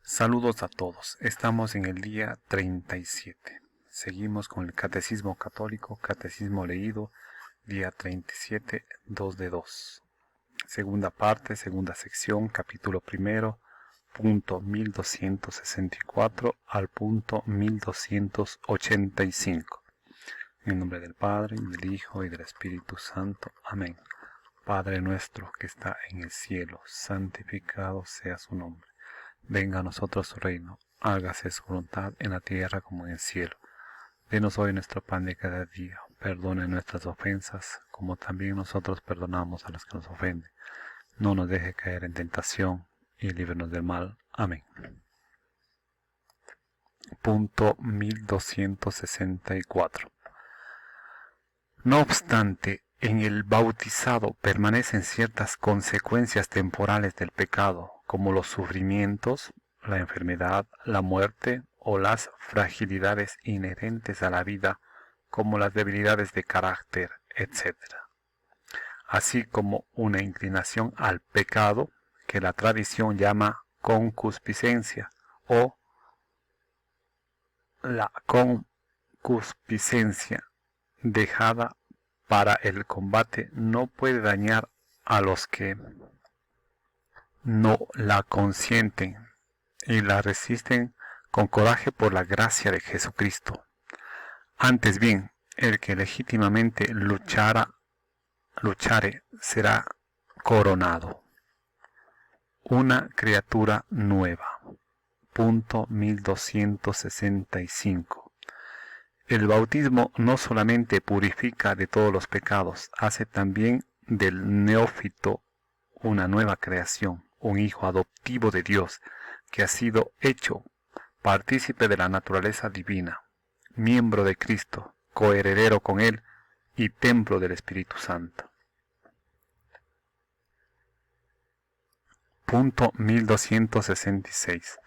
Saludos a todos, estamos en el día 37. Seguimos con el Catecismo Católico, Catecismo Leído, día 37, 2 de 2. Segunda parte, segunda sección, capítulo primero, punto 1264 al punto 1285. En nombre del Padre, y del Hijo, y del Espíritu Santo. Amén. Padre nuestro que está en el cielo, santificado sea su nombre. Venga a nosotros su reino, hágase su voluntad en la tierra como en el cielo. Denos hoy nuestro pan de cada día, perdone nuestras ofensas, como también nosotros perdonamos a los que nos ofenden. No nos deje caer en tentación, y líbranos del mal. Amén. Punto 1264. No obstante, en el bautizado permanecen ciertas consecuencias temporales del pecado, como los sufrimientos, la enfermedad, la muerte o las fragilidades inherentes a la vida, como las debilidades de carácter, etc. Así como una inclinación al pecado, que la tradición llama concupiscencia, o la concupiscencia dejada para el combate no puede dañar a los que no la consienten y la resisten con coraje por la gracia de Jesucristo. Antes bien, el que legítimamente luchare será coronado. Una criatura nueva. Punto 1265. El bautismo no solamente purifica de todos los pecados, hace también del neófito una nueva creación, un hijo adoptivo de Dios, que ha sido hecho partícipe de la naturaleza divina, miembro de Cristo, coheredero con Él y templo del Espíritu Santo. Punto 1266.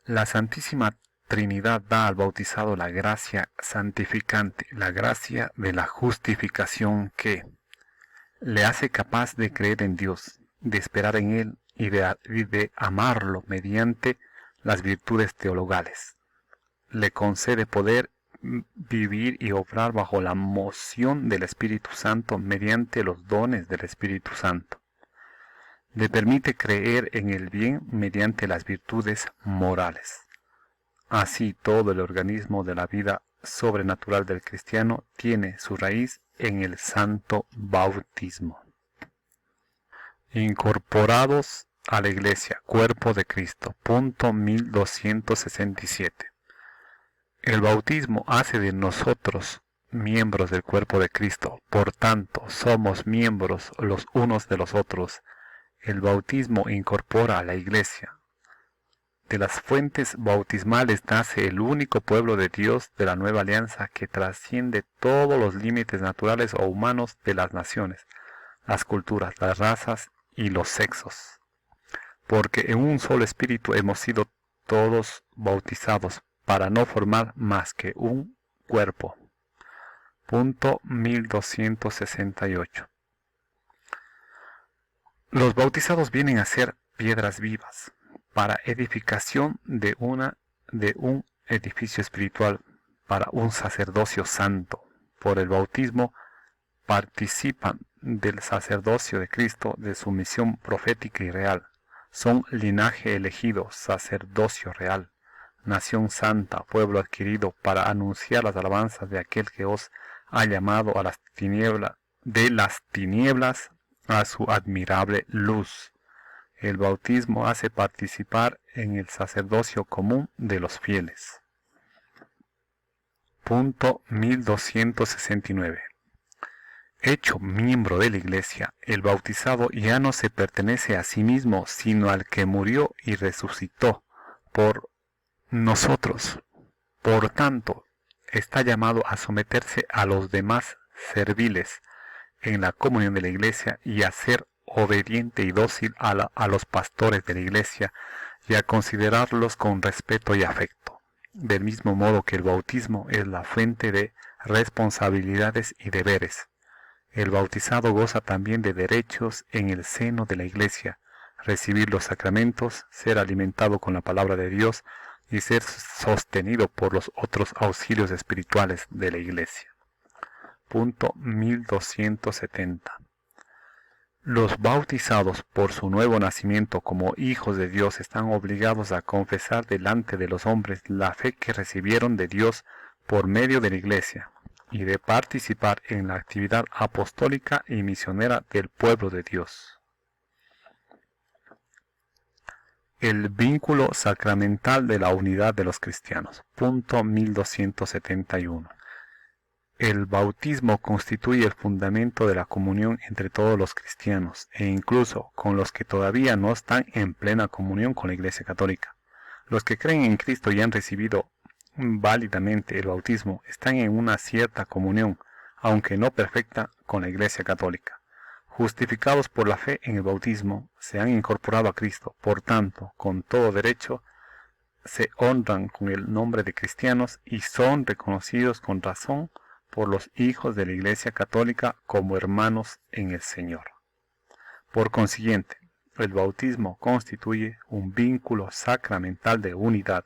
La Santísima Trinidad da al bautizado la gracia santificante, la gracia de la justificación que le hace capaz de creer en Dios, de esperar en Él y de amarlo mediante las virtudes teologales. Le concede poder vivir y obrar bajo la moción del Espíritu Santo mediante los dones del Espíritu Santo. Le permite creer en el bien mediante las virtudes morales. Así todo el organismo de la vida sobrenatural del cristiano tiene su raíz en el santo bautismo. Incorporados a la Iglesia, cuerpo de Cristo. Punto 1267. El bautismo hace de nosotros miembros del cuerpo de Cristo, por tanto somos miembros los unos de los otros. El bautismo incorpora a la Iglesia. De las fuentes bautismales nace el único pueblo de Dios de la nueva alianza que trasciende todos los límites naturales o humanos de las naciones, las culturas, las razas y los sexos. Porque en un solo espíritu hemos sido todos bautizados para no formar más que un cuerpo. Punto 1268. Los bautizados vienen a ser piedras vivas para edificación de un edificio espiritual, para un sacerdocio santo. Por el bautismo participan del sacerdocio de Cristo, de su misión profética y real. Son linaje elegido, sacerdocio real, nación santa, pueblo adquirido para anunciar las alabanzas de aquel que os ha llamado a las tinieblas, de las tinieblas a su admirable luz. El bautismo hace participar en el sacerdocio común de los fieles. Punto 1269. Hecho miembro de la Iglesia, el bautizado ya no se pertenece a sí mismo, sino al que murió y resucitó por nosotros. Por tanto, está llamado a someterse a los demás serviles en la comunión de la Iglesia y a ser obediente y dócil a los pastores de la Iglesia y a considerarlos con respeto y afecto. Del mismo modo que el bautismo es la fuente de responsabilidades y deberes, el bautizado goza también de derechos en el seno de la Iglesia, recibir los sacramentos, ser alimentado con la palabra de Dios y ser sostenido por los otros auxilios espirituales de la Iglesia. Punto 1270. Los bautizados por su nuevo nacimiento como hijos de Dios están obligados a confesar delante de los hombres la fe que recibieron de Dios por medio de la Iglesia y de participar en la actividad apostólica y misionera del pueblo de Dios. El vínculo sacramental de la unidad de los cristianos. Punto 1271. El bautismo constituye el fundamento de la comunión entre todos los cristianos, e incluso con los que todavía no están en plena comunión con la Iglesia Católica. Los que creen en Cristo y han recibido válidamente el bautismo están en una cierta comunión, aunque no perfecta, con la Iglesia Católica. Justificados por la fe en el bautismo, se han incorporado a Cristo, por tanto, con todo derecho, se honran con el nombre de cristianos y son reconocidos con razón por los hijos de la Iglesia Católica como hermanos en el Señor. Por consiguiente, el bautismo constituye un vínculo sacramental de unidad,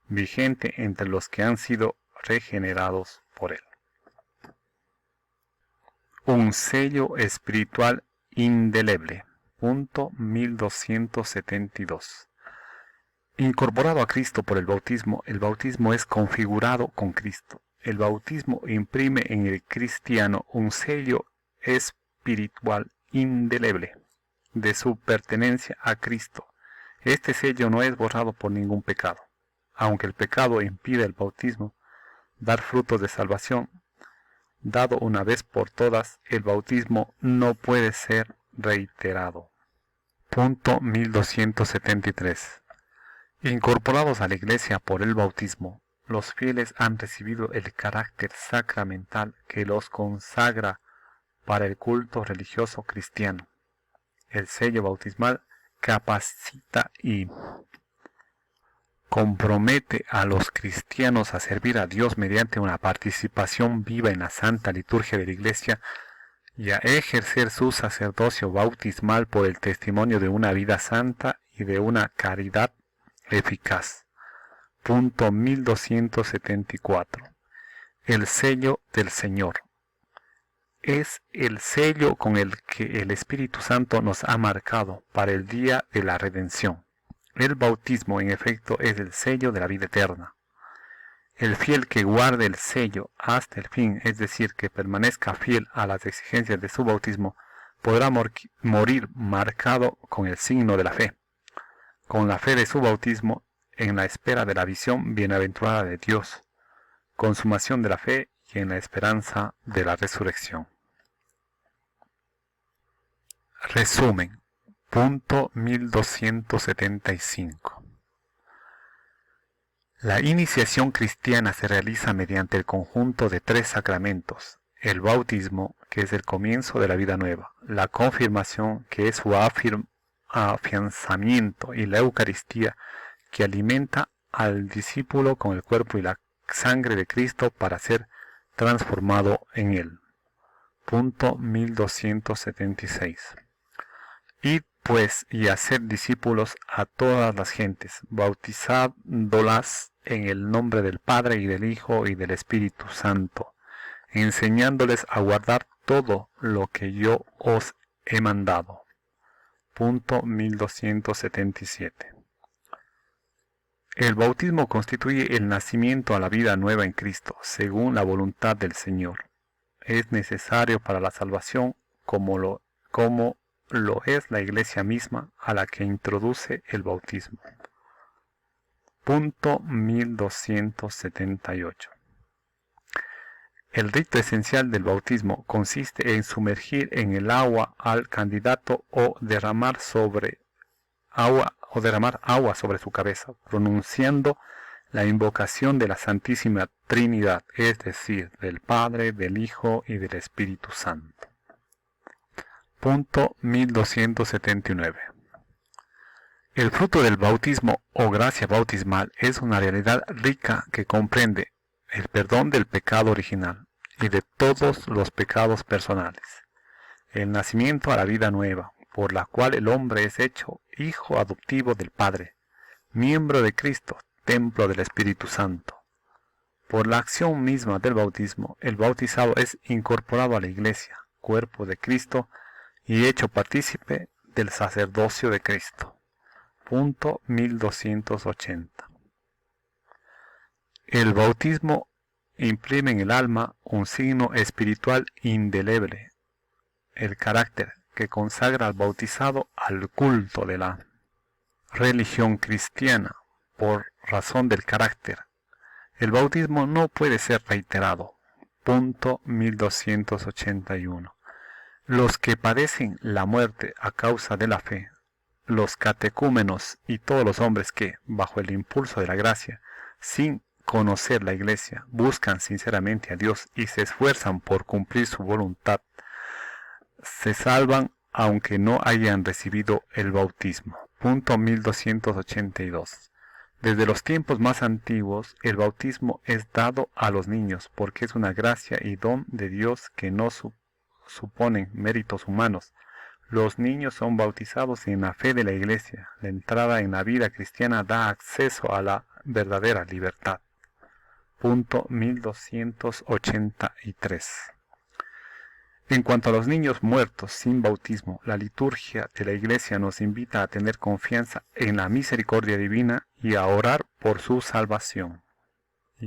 vigente entre los que han sido regenerados por él. Un sello espiritual indeleble. Punto 1272. Incorporado a Cristo por el bautismo es configurado con Cristo. El bautismo imprime en el cristiano un sello espiritual indeleble de su pertenencia a Cristo. Este sello no es borrado por ningún pecado. Aunque el pecado impide el bautismo dar frutos de salvación, dado una vez por todas, el bautismo no puede ser reiterado. Punto 1273. Incorporados a la Iglesia por el bautismo, los fieles han recibido el carácter sacramental que los consagra para el culto religioso cristiano. El sello bautismal capacita y compromete a los cristianos a servir a Dios mediante una participación viva en la Santa Liturgia de la Iglesia y a ejercer su sacerdocio bautismal por el testimonio de una vida santa y de una caridad eficaz. Punto 1274. El sello del Señor. Es el sello con el que el Espíritu Santo nos ha marcado para el día de la redención. El bautismo, en efecto, es el sello de la vida eterna. El fiel que guarde el sello hasta el fin, es decir, que permanezca fiel a las exigencias de su bautismo, podrá morir marcado con el signo de la fe, con la fe de su bautismo, en la espera de la visión bienaventurada de Dios, consumación de la fe y en la esperanza de la resurrección. Resumen. Punto 1275. La iniciación cristiana se realiza mediante el conjunto de tres sacramentos: el bautismo, que es el comienzo de la vida nueva; la confirmación, que es su afianzamiento; y la Eucaristía, que alimenta al discípulo con el cuerpo y la sangre de Cristo para ser transformado en él. Punto 1276. Id pues y haced discípulos a todas las gentes, bautizándolas en el nombre del Padre y del Hijo y del Espíritu Santo, enseñándoles a guardar todo lo que yo os he mandado. Punto 1277. El bautismo constituye el nacimiento a la vida nueva en Cristo, según la voluntad del Señor. Es necesario para la salvación como lo es la Iglesia misma, a la que introduce el bautismo. Punto 1278. El rito esencial del bautismo consiste en sumergir en el agua al candidato o derramar agua sobre su cabeza, pronunciando la invocación de la Santísima Trinidad, es decir, del Padre, del Hijo y del Espíritu Santo. Punto 1279. El fruto del bautismo o gracia bautismal es una realidad rica que comprende el perdón del pecado original y de todos los pecados personales, el nacimiento a la vida nueva, por la cual el hombre es hecho hijo adoptivo del Padre, miembro de Cristo, templo del Espíritu Santo. Por la acción misma del bautismo, el bautizado es incorporado a la Iglesia, cuerpo de Cristo, y hecho partícipe del sacerdocio de Cristo. Punto 1280. El bautismo imprime en el alma un signo espiritual indeleble, el carácter que consagra al bautizado al culto de la religión cristiana. Por razón del carácter, el bautismo no puede ser reiterado. Punto 1281. Los que padecen la muerte a causa de la fe, los catecúmenos y todos los hombres que, bajo el impulso de la gracia, sin conocer la Iglesia, buscan sinceramente a Dios y se esfuerzan por cumplir su voluntad, se salvan aunque no hayan recibido el bautismo. Punto 1282. Desde los tiempos más antiguos, el bautismo es dado a los niños porque es una gracia y don de Dios que no suponen méritos humanos. Los niños son bautizados en la fe de la Iglesia. La entrada en la vida cristiana da acceso a la verdadera libertad. Punto 1283. En cuanto a los niños muertos sin bautismo, la liturgia de la Iglesia nos invita a tener confianza en la misericordia divina y a orar por su salvación.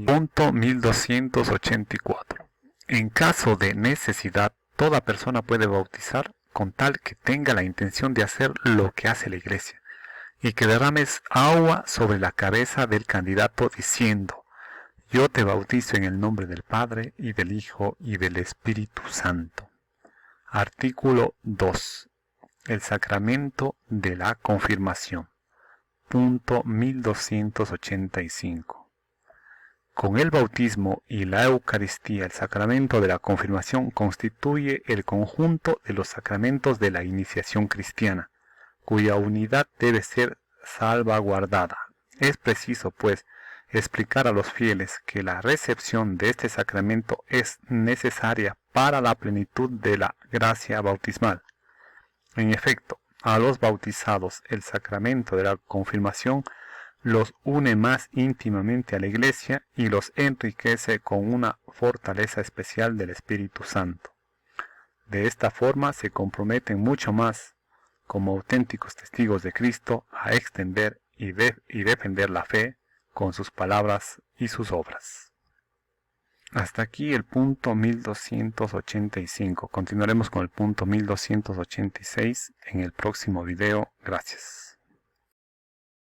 Punto 1284. En caso de necesidad, toda persona puede bautizar con tal que tenga la intención de hacer lo que hace la Iglesia, y que derrames agua sobre la cabeza del candidato diciendo: yo te bautizo en el nombre del Padre, y del Hijo, y del Espíritu Santo. Artículo 2. El sacramento de la confirmación. Punto 1285. Con el bautismo y la Eucaristía, el sacramento de la confirmación constituye el conjunto de los sacramentos de la iniciación cristiana, cuya unidad debe ser salvaguardada. Es preciso, pues, explicar a los fieles que la recepción de este sacramento es necesaria para la plenitud de la gracia bautismal. En efecto, a los bautizados el sacramento de la confirmación los une más íntimamente a la Iglesia y los enriquece con una fortaleza especial del Espíritu Santo. De esta forma se comprometen mucho más, como auténticos testigos de Cristo, a extender y defender la fe con sus palabras y sus obras. Hasta aquí el punto 1285. Continuaremos con el punto 1286 en el próximo video. Gracias.